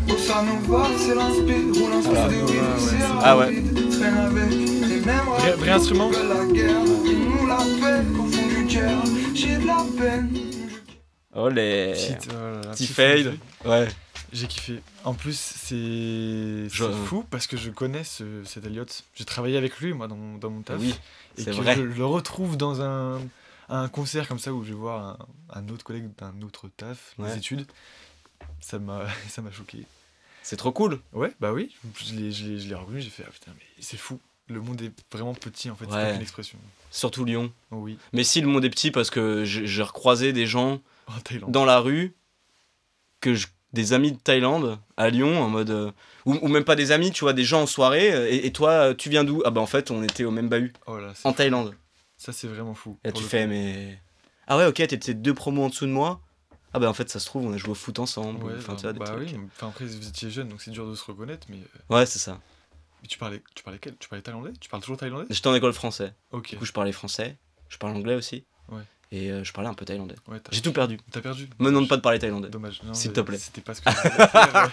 Bossa Nova, c'est l'inspire, roule un spray de weed, c'est rapide, traîne avec les mêmes vrai instrument. La guerre, qui nous la fait au fond du cœur, j'ai de la peine. Oh les petit fade. Ouais. J'ai kiffé. En plus, c'est fou parce que je connais cet Elliot. J'ai travaillé avec lui, moi, dans mon taf. Oui, et c'est que vrai. je le retrouve dans un concert comme ça où je vais voir un autre collègue d'un autre taf, des études. Ça m'a choqué. C'est trop cool. Ouais, bah oui. Je l'ai reconnu, j'ai fait ah putain, mais c'est fou. Le monde est vraiment petit en fait, c'est pas une expression. Surtout Lyon. Oh, oui. Mais si le monde est petit parce que j'ai recroisé des gens Thaïlande. Dans la rue des amis de Thaïlande à Lyon en mode ou même pas des amis, tu vois, des gens en soirée et toi tu viens d'où? Ah bah en fait on était au même bahut en Thaïlande. Ça c'est vraiment fou. Et tu fais mais ah ouais ok t'étais 2 promos en dessous de moi. Ah bah en fait ça se trouve on a joué au foot ensemble. Ouais, enfin, tu vois, des trucs. oui. Enfin après vous étiez jeune donc c'est dur de se reconnaître mais. Ouais c'est ça. Mais tu parlais quel? Tu parlais thaïlandais? Tu parles toujours thaïlandais? J'étais en école français. Ok. Du coup je parlais français, je parle anglais aussi. Ouais. Et je parlais un peu thaïlandais. Ouais, j'ai tout perdu. T'as perdu? Me demande pas de parler thaïlandais. Dommage. S'il te plaît. C'était pas ce que je voulais faire.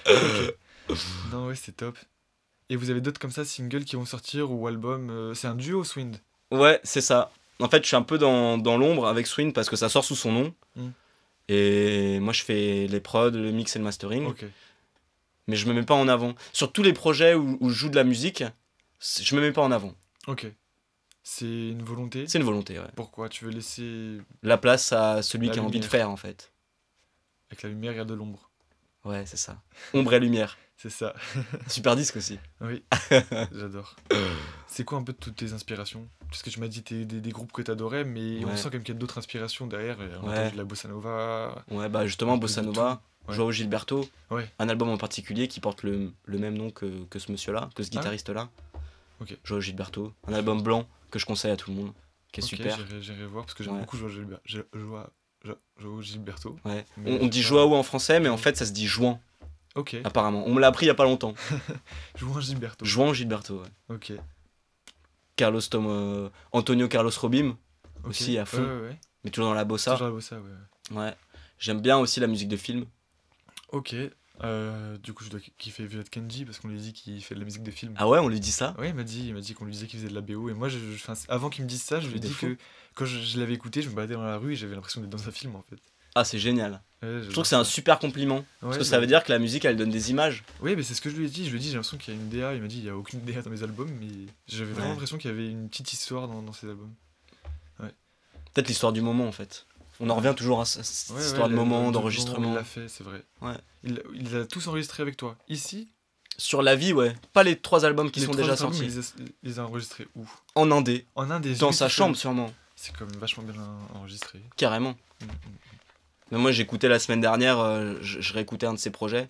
Okay. Non, ouais, c'est top. Et vous avez d'autres comme ça, singles qui vont sortir ou albums c'est un duo, Swind? Ouais, c'est ça. En fait, je suis un peu dans l'ombre avec Swind parce que ça sort sous son nom. Et moi, je fais les prods, le mix et le mastering. Ok. Mais je me mets pas en avant. Sur tous les projets où je joue de la musique, je me mets pas en avant. Ok. C'est une volonté? C'est une volonté, ouais. Pourquoi? Tu veux laisser la place à celui qui a envie de faire, en fait. Avec la lumière, il y a de l'ombre. Ouais, c'est ça. Ombre et lumière. C'est ça. Super disque aussi. Oui, j'adore. C'est quoi un peu toutes tes inspirations? Parce que tu m'as dit des groupes que t'adorais, mais on sent quand même qu'il y a d'autres inspirations derrière. On a entendu de la bossa nova. Ouais, bah justement, bossa nova, Joao Gilberto. Ouais. Un album en particulier qui porte le même nom que ce monsieur-là, que ce guitariste-là. Ok. Joao Gilberto. Un album blanc que je conseille à tout le monde, qui est super. J'irai voir parce que j'aime beaucoup Joao Gilberto. Ouais. On dit Joao en français, mais en fait ça se dit Jouan. Ok. Apparemment. On me l'a appris il y a pas longtemps. Jouan Gilberto. Jouan Gilberto, ouais. Ok. Antonio Carlos Robim, aussi à fond. Ouais. Mais toujours dans la bossa. Toujours dans la bossa, ouais. Ouais. J'aime bien aussi la musique de film. Ok. Du coup, je dois kiffer Violette Kenji parce qu'on lui dit qu'il fait de la musique de film. Ah ouais, on lui dit ça? Ouais, il m'a dit qu'on lui disait qu'il faisait de la BO. Et moi, avant qu'il me dise ça, je lui ai dit que quand je l'avais écouté, je me baladais dans la rue et j'avais l'impression d'être dans un film en fait. Ah, c'est génial. Ouais, je trouve que c'est un super compliment. Parce que ça veut dire que la musique, elle donne des images. Oui, mais c'est ce que je lui ai dit. Je lui ai dit, j'ai l'impression qu'il y a une DA. Il m'a dit, il n'y a aucune DA dans mes albums. Mais j'avais vraiment l'impression qu'il y avait une petite histoire dans ces albums. Ouais. Peut-être l'histoire du moment en fait. On en revient toujours à cette histoire de moment, d'enregistrement. Il l'a fait, c'est vrai. Ouais. Il a tous enregistré avec toi. Ici? Sur la vie, ouais. Pas les 3 albums qui sont déjà sortis. Il les a enregistrés où? En indé. En indé. Dans sa chambre sûrement. C'est quand même vachement bien enregistré. Carrément. Mais moi j'écoutais la semaine dernière, je réécoutais un de ses projets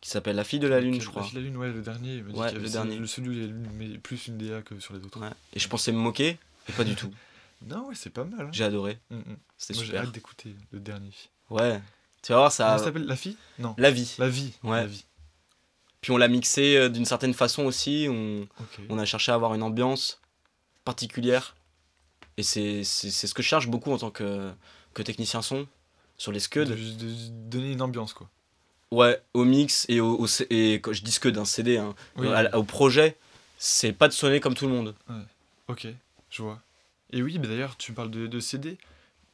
qui s'appelle La Fille de la Lune, je crois. La Fille de la Lune, ouais, le dernier. Il m'a dit le dernier. Celui où il y a mais plus une DA que sur les autres. Ouais. Et je pensais me moquer, et pas du tout. Non, ouais, c'est pas mal. Hein. J'ai adoré. C'était super. J'ai hâte d'écouter le dernier. Ouais. Tu vas voir ça. Ça s'appelle La Fille? Non. La Vie. La Vie. Ouais. La Vie. Puis on l'a mixé d'une certaine façon aussi. On a cherché à avoir une ambiance particulière. Et c'est ce que je cherche beaucoup en tant que technicien son sur les scuds. De donner une ambiance, quoi. Ouais, au mix et quand je dis scud, un CD, hein, au projet, c'est pas de sonner comme tout le monde. Ouais. Ok, je vois. Et oui, d'ailleurs, tu parles de CD.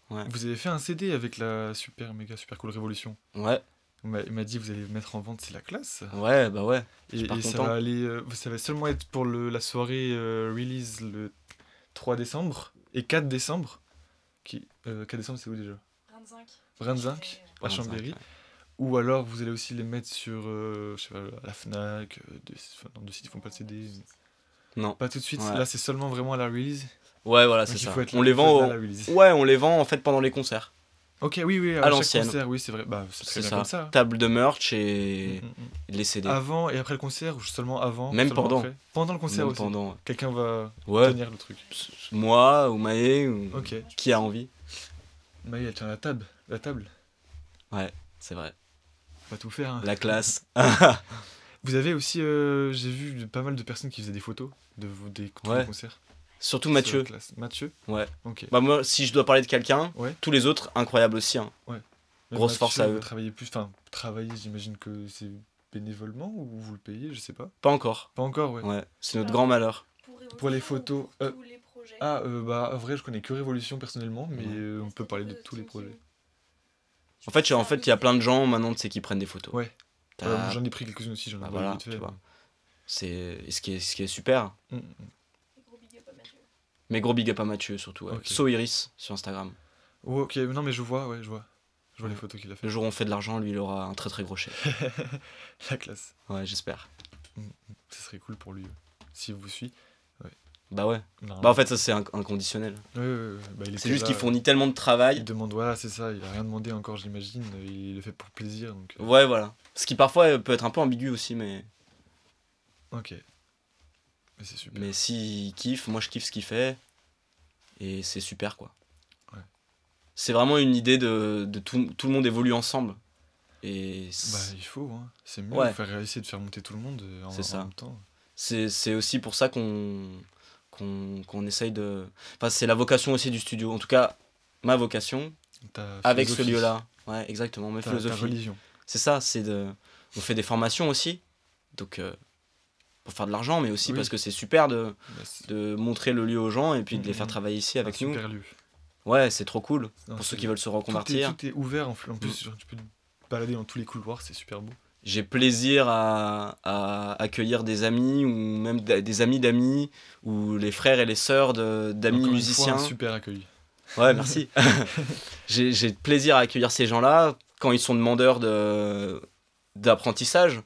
Ouais. Vous avez fait un CD avec la super cool Révolution. Ouais. Il m'a dit vous allez le mettre en vente, c'est la classe. Ouais, bah ouais. Et ça va aller, ça va seulement être pour la soirée release le 3 décembre et 4 décembre. 4 décembre, c'est où déjà? Brandzinc, à Chambéry. Ouais. Ou alors vous allez aussi les mettre sur je sais pas, la Fnac, dans deux sites qui font pas de CD. Non. Pas tout de suite, là c'est seulement vraiment à la release. Ouais, voilà, c'est ça. On les vend ouais, on les vend en fait pendant les concerts. Ok, oui, à l'ancienne. Concert, oui, c'est vrai. Bah, c'est ça. Comme ça. Table de merch et les CD. Avant et après le concert ou seulement avant? Même seulement pendant. Après. Pendant le concert aussi. Pendant. Quelqu'un va tenir le truc. Moi ou Maë ou qui a envie. Maë, elle tient la table. Ouais, c'est vrai. On va tout faire. Hein. La classe. Vous avez aussi, j'ai vu pas mal de personnes qui faisaient des photos des concerts. Surtout Mathieu. Mathieu? Ouais. Ok. Bah moi, si je dois parler de quelqu'un, tous les autres, incroyables aussi. Hein. Ouais. Grosse Mathieu, force à eux. Travailler, j'imagine que c'est bénévolement ou vous le payez, je sais pas. Pas encore. Pas encore, ouais. Ouais, c'est notre grand malheur. Pour les photos. Tous les projets. Bah, en vrai, je connais que Révolution personnellement, mais on peut parler de tous les projets. En fait, il y a plein de gens maintenant, tu sais, qui prennent des photos. Ouais. J'en ai pris quelques-unes aussi, j'en ai vite fait. Tu vois. C'est ce qui est super. Mais gros big up à Mathieu surtout. Ouais. So Iris sur Instagram. Oh, ok, non mais je vois les photos qu'il a fait. Le jour où on fait de l'argent, lui il aura un très très gros chèque. La classe. Ouais, j'espère. Ce serait cool pour lui, s'il vous suit. Ouais. Bah ouais. Bah en fait ça c'est inconditionnel. Ouais. Bah, c'est juste qu'il fournit tellement de travail. Il demande, voilà c'est ça, il a rien demandé encore j'imagine, il le fait pour plaisir. Donc, Ouais voilà. Ce qui parfois peut être un peu ambigu aussi mais... Ok. Mais c'est super. Mais s'il kiffe, moi je kiffe ce qu'il fait. Et c'est super quoi. Ouais. C'est vraiment une idée de tout le monde évolue ensemble. Et bah il faut, hein. C'est mieux essayer de faire monter tout le monde en même temps. C'est aussi pour ça qu'on essaye de... Enfin c'est la vocation aussi du studio. En tout cas, ma vocation. Avec ce lieu-là. Ouais, exactement. Ma philosophie. Ta religion. C'est ça, on fait des formations aussi. Donc... pour faire de l'argent, mais aussi parce que c'est super de montrer le lieu aux gens et puis de les faire travailler ici avec nous. Super lieu. Ouais, c'est trop cool. Pour ceux qui veulent se reconvertir. Tout est ouvert, en plus, tu peux te balader dans tous les couloirs, c'est super beau. J'ai plaisir à accueillir des amis, ou même des amis d'amis, ou les frères et les sœurs d'amis musiciens. Un super accueil. Ouais, merci. J'ai plaisir à accueillir ces gens-là quand ils sont demandeurs d'apprentissage.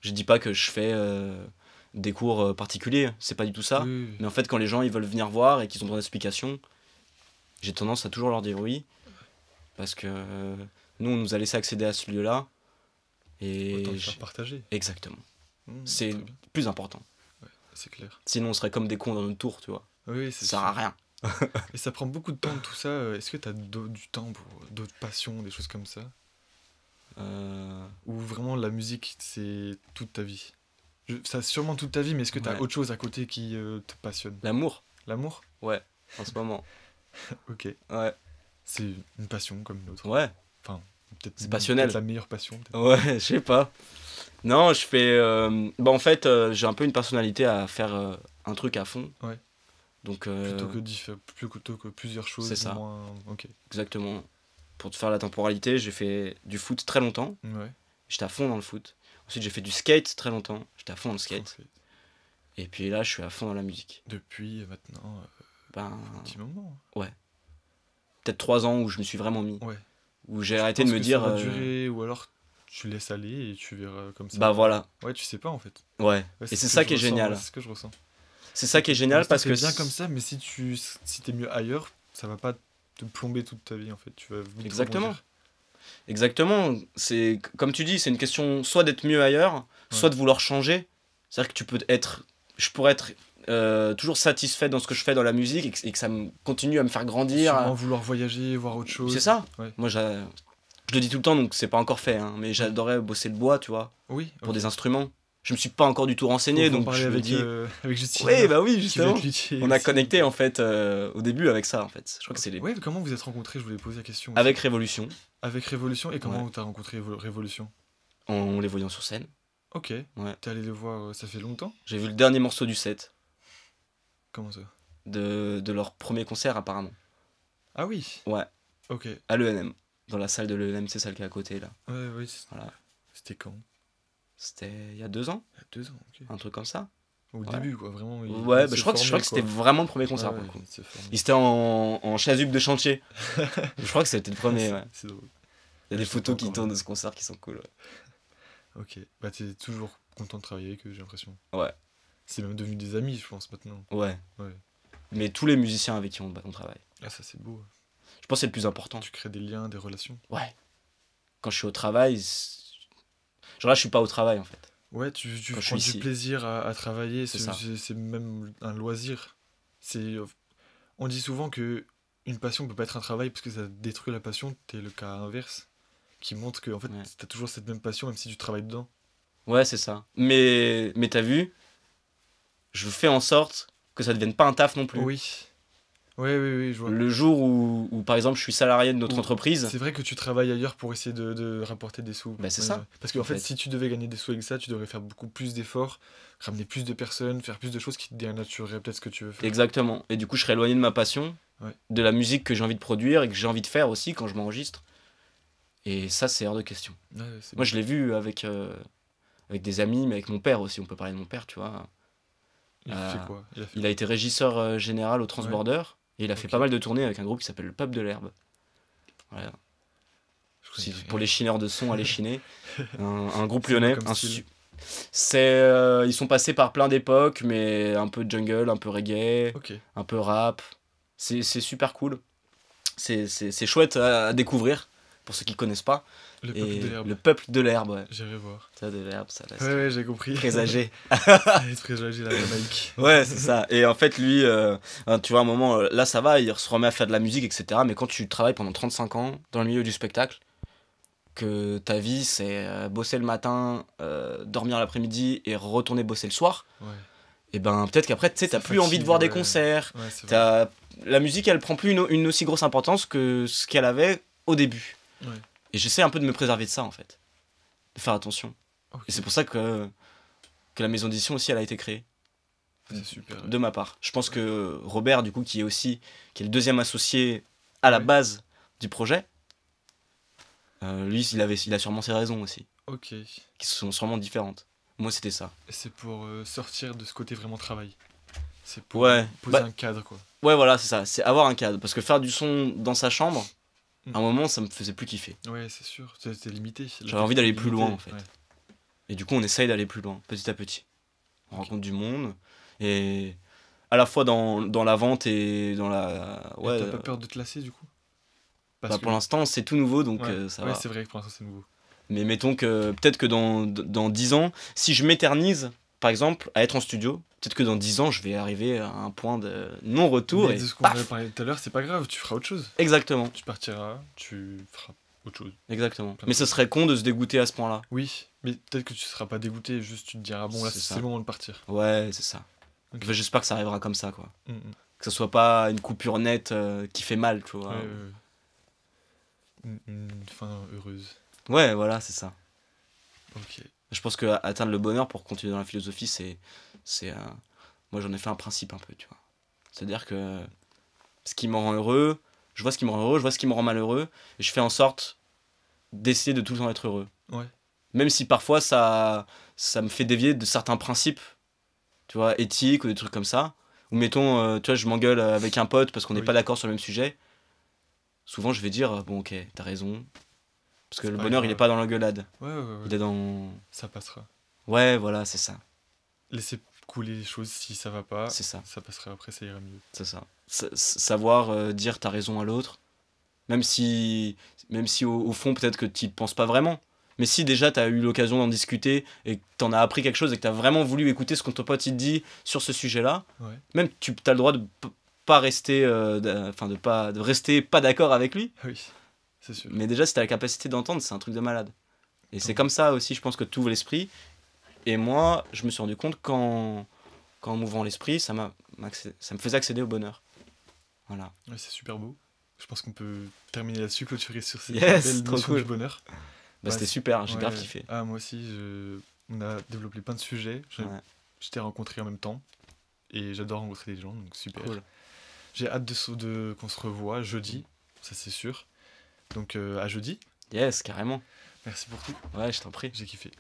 Je dis pas que je fais des cours particuliers, c'est pas du tout ça. Oui. Mais en fait, quand les gens ils veulent venir voir et qu'ils ont besoin d'explications, j'ai tendance à toujours leur dire oui. Parce que nous, on nous a laissé accéder à ce lieu-là. Et autant le faire partager. Exactement. C'est plus important. Ouais, c'est clair. Sinon, on serait comme des cons dans notre tour, tu vois. Oui, ça sert à rien. Et ça prend beaucoup de temps, tout ça. Est-ce que tu as du temps pour d'autres passions, des choses comme ça? Ou vraiment la musique c'est toute ta vie? Ça sûrement toute ta vie, mais est-ce que t'as autre chose à côté qui te passionne? L'amour. L'amour? Ouais, en ce moment. Ok. Ouais. C'est une passion comme une autre. Ouais. Enfin, peut-être c'est passionnel. Peut-être la meilleure passion. Ouais, je sais pas. Non, je fais... Bah en fait, j'ai un peu une personnalité à faire un truc à fond. Ouais. Donc, plutôt que plusieurs choses. C'est ça. Moins... Ok. Exactement. Pour te faire la temporalité, j'ai fait du foot très longtemps. Ouais. J'étais à fond dans le foot. Ensuite, j'ai fait du skate très longtemps. J'étais à fond dans le skate. Et puis là, je suis à fond dans la musique. Depuis maintenant un petit moment. Ouais. Peut-être 3 ans où je me suis vraiment mis. Ouais. Où j'ai arrêté de me dire... Ça va durer, ou alors tu laisses aller et tu verras comme ça. Bah voilà. Ouais, tu sais pas en fait. Ouais. Et c'est ça qui est génial. C'est ce que je ressens. C'est ça qui est génial parce que... C'est bien comme ça, mais si t'es mieux ailleurs, ça va pas te plomber toute ta vie en fait. Tu vas vite Exactement. Exactement. C'est comme tu dis, c'est une question soit d'être mieux ailleurs, soit de vouloir changer. C'est-à-dire que je pourrais être toujours satisfait dans ce que je fais dans la musique et que ça me continue à me faire grandir. Sûrement vouloir voyager, voir autre chose. C'est ça. Ouais. Moi, je le dis tout le temps, donc c'est pas encore fait, hein, mais j'adorais bosser le bois, tu vois. Oui. Pour des instruments. Je me suis pas encore du tout renseigné, donc je me dis... avec Justine. Oui, bah oui, justement. On a connecté en fait au début avec ça en fait. Je crois que c'est les... Ouais, comment vous êtes rencontrés? Je voulais poser la question. Avec Révolution. Avec Révolution. Et comment t'as rencontré Révolution? En les voyant sur scène. Ok. Ouais. T'es allé le voir, ça fait longtemps? J'ai vu le dernier morceau du set. Comment ça? De leur premier concert, apparemment. Ah oui. Ouais. Ok. À l'ENM. Dans la salle de l'ENM, c'est celle qui est à côté, là. Ouais, oui. Voilà. C'était quand? C'était il y a 2 ans, Il y a 2 ans, ok. un truc comme ça. Au début, quoi, vraiment. Ouais, bah, je crois que c'était vraiment le premier concert, pour le coup. Il était en chasuble de chantier. Je crois que c'était le premier, ouais. C'est drôle. Il y a des photos qui tournent de ce concert qui sont cool, ouais. Ok. Bah, t'es toujours content de travailler avec eux, j'ai l'impression. Ouais. C'est même devenu des amis, je pense, maintenant. Ouais. Ouais. Mais tous les musiciens avec qui on travaille. Ah, ça, c'est beau. Je pense que c'est le plus important. Tu crées des liens, des relations. Ouais. Quand je suis au travail, genre là, je suis pas au travail, en fait. Ouais, tu prends du plaisir à travailler, c'est même un loisir. On dit souvent que une passion peut pas être un travail parce que ça détruit la passion, t'es le cas inverse, qui montre que en fait, t'as toujours cette même passion même si tu travailles dedans. Ouais, c'est ça. Mais t'as vu, je fais en sorte que ça devienne pas un taf non plus. Oui. Oui, je vois. Le jour où, par exemple, je suis salarié de notre entreprise... C'est vrai que tu travailles ailleurs pour essayer de rapporter des sous. Bah, c'est ça. Parce qu'en fait, si tu devais gagner des sous avec ça, tu devrais faire beaucoup plus d'efforts, ramener plus de personnes, faire plus de choses qui te dénatureraient peut-être ce que tu veux faire. Exactement. Et du coup, je serais éloigné de ma passion, de la musique que j'ai envie de produire et que j'ai envie de faire aussi quand je m'enregistre. Et ça, c'est hors de question. Ouais, moi, je l'ai vu avec des amis, mais avec mon père aussi. On peut parler de mon père, tu vois. Il a fait quoi? Il a été régisseur général au Transborder. Et il a fait pas mal de tournées avec un groupe qui s'appelle le Peuple de l'Herbe. Voilà. Pour les chineurs de son, allez chiner. Un groupe lyonnais. Ils sont passés par plein d'époques, mais un peu jungle, un peu reggae, un peu rap. C'est super cool. C'est chouette à découvrir, pour ceux qui connaissent pas. Le Peuple de l'Herbe, ouais. J'irai voir. Ça, de l'herbe, ça laisse. Ouais, j'ai compris. Présagé. Présagé, la Jamaïque. Ouais, c'est ça. Et en fait, lui, tu vois, à un moment, là, ça va, il se remet à faire de la musique, etc. Mais quand tu travailles pendant 35 ans dans le milieu du spectacle, que ta vie, c'est bosser le matin, dormir l'après-midi et retourner bosser le soir, et ben peut-être qu'après, tu sais, t'as plus envie de voir des concerts. La musique, elle prend plus une aussi grosse importance que ce qu'elle avait au début. Et j'essaie un peu de me préserver de ça, en fait. De faire attention. Et c'est pour ça que la maison d'édition aussi, elle a été créée. C'est super. De ma part. Je pense que Robert, du coup, qui est le deuxième associé à la base du projet, lui, il a sûrement ses raisons aussi. Qui sont sûrement différentes. Moi, c'était ça. Et c'est pour sortir de ce côté vraiment travail. C'est pour poser un cadre, quoi. Ouais, voilà, c'est ça. C'est avoir un cadre. Parce que faire du son dans sa chambre, à un moment, ça me faisait plus kiffer. Ouais, c'est sûr. C'était limité. J'avais envie d'aller plus loin, en fait. Et du coup, on essaye d'aller plus loin, petit à petit. On rencontre du monde. Et à la fois dans la vente et dans la... Ouais, t'as pas peur de te lasser, du coup? Pour l'instant, c'est tout nouveau, donc ça va. Ouais, c'est vrai que pour l'instant, c'est nouveau. Mais mettons que peut-être que dans 10 ans, si je m'éternise, par exemple, à être en studio, peut-être que dans 10 ans, je vais arriver à un point de non-retour. Mais de ce qu'on avait parlé tout à l'heure, c'est pas grave, tu feras autre chose. Exactement. Tu partiras, tu feras autre chose. Exactement. Mais ce serait con de se dégoûter à ce point-là. Oui, mais peut-être que tu seras pas dégoûté, juste tu te diras, bon, là, c'est le moment de partir. Ouais, c'est ça. Enfin, j'espère que ça arrivera comme ça, quoi. Que ce soit pas une coupure nette qui fait mal, tu vois. Une fin heureuse. Ouais, voilà, c'est ça. Ok. Je pense que atteindre le bonheur, pour continuer dans la philosophie, moi, j'en ai fait un principe un peu, tu vois. C'est-à-dire que ce qui me rend heureux, je vois ce qui me rend heureux, je vois ce qui me rend malheureux, et je fais en sorte d'essayer de tout le temps être heureux. Ouais. Même si parfois ça me fait dévier de certains principes, tu vois, éthiques ou des trucs comme ça. Ou mettons, tu vois, je m'engueule avec un pote parce qu'on n'est pas d'accord sur le même sujet. Souvent, je vais dire, bon, ok, t'as raison. Parce que le bonheur, il est pas dans l'engueulade. Ouais. Il est dans... Ça passera. Ouais, voilà, c'est ça. Laisser couler les choses, si ça va pas, c'est ça. Ça passera après, ça ira mieux. C'est ça. Savoir dire t'as raison à l'autre, même si au fond, peut-être que tu ne penses pas vraiment. Mais si déjà t'as eu l'occasion d'en discuter et que t'en as appris quelque chose et que t'as vraiment voulu écouter ce que ton pote il te dit sur ce sujet-là, même tu as le droit de pas rester, de rester pas d'accord avec lui. Oui, c'est sûr. Mais déjà, si t'as la capacité d'entendre, c'est un truc de malade. Et c'est comme ça aussi, je pense que tu ouvres l'esprit. Et moi, je me suis rendu compte qu'en m'ouvrant l'esprit, ça me faisait accéder au bonheur. Voilà. Ouais, c'est super beau. Je pense qu'on peut terminer là-dessus, clôturer sur cette belle notion cool. du bonheur. C'était super, j'ai grave kiffé. Ah, moi aussi, On a développé plein de sujets. Je t'ai rencontré en même temps. Et j'adore rencontrer des gens, donc super. Cool. J'ai hâte qu'on se revoie jeudi, ça c'est sûr. Donc à jeudi. Yes, carrément. Merci pour tout. Ouais, je t'en prie. J'ai kiffé.